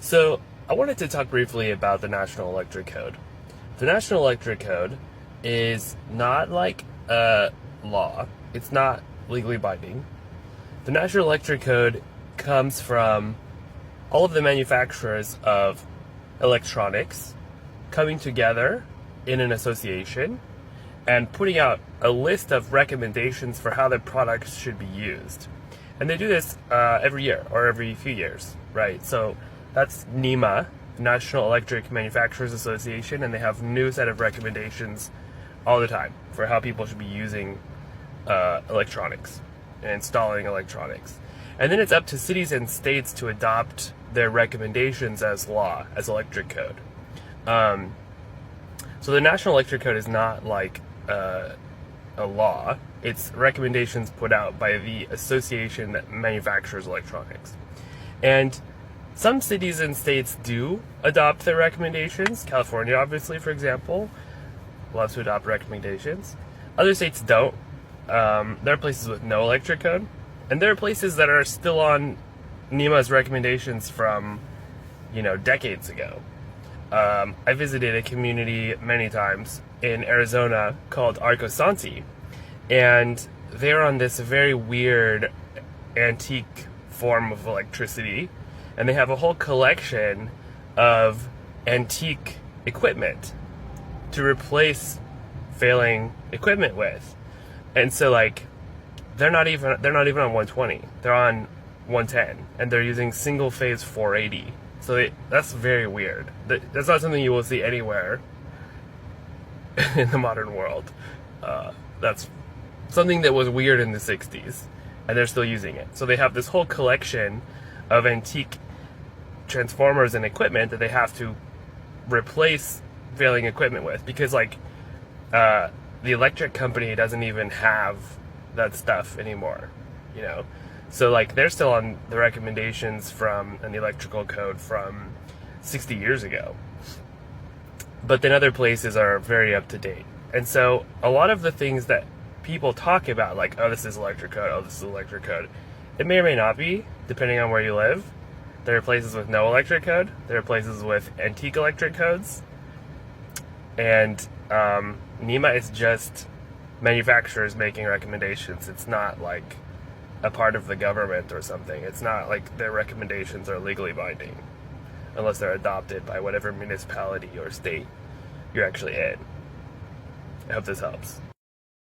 So, I wanted to talk briefly about the National Electric Code. The National Electric Code is not like a law, it's not legally binding. The National Electric Code comes from all of the manufacturers of electronics coming together in an association and putting out a list of recommendations for how their products should be used. And they do this every year or every few years, right? So that's NEMA, National Electric Manufacturers Association, and they have a new set of recommendations all the time for how people should be using electronics and installing electronics. And then it's up to cities and states to adopt their recommendations as law, as electric code. So the National Electric Code is not like a law. It's recommendations put out by the association that manufactures electronics. And some cities and states do adopt their recommendations. California, obviously, for example, loves to adopt recommendations. Other states don't. There are places with no electric code. And there are places that are still on NEMA's recommendations from, decades ago. I visited a community many times in Arizona called Arco Santi, and they're on this very weird antique form of electricity, and they have a whole collection of antique equipment to replace failing equipment with. And so they're not even on 120, they're on 110, and they're using single phase 480. So that's very weird. That's not something you will see anywhere in the modern world. That's something that was weird in the 60s, and they're still using it. So they have this whole collection of antique transformers and equipment that they have to replace failing equipment with, because the electric company doesn't even have that stuff anymore, So they're still on the recommendations from an electrical code from 60 years ago. But then other places are very up to date. And so a lot of the things that people talk about, oh, this is electric code, oh, this is electric code, it may or may not be, depending on where you live. There are places with no electric code. There are places with antique electric codes. And NEMA is just manufacturers making recommendations. It's not like a part of the government or something. It's not like their recommendations are legally binding unless they're adopted by whatever municipality or state you're actually in. I hope this helps.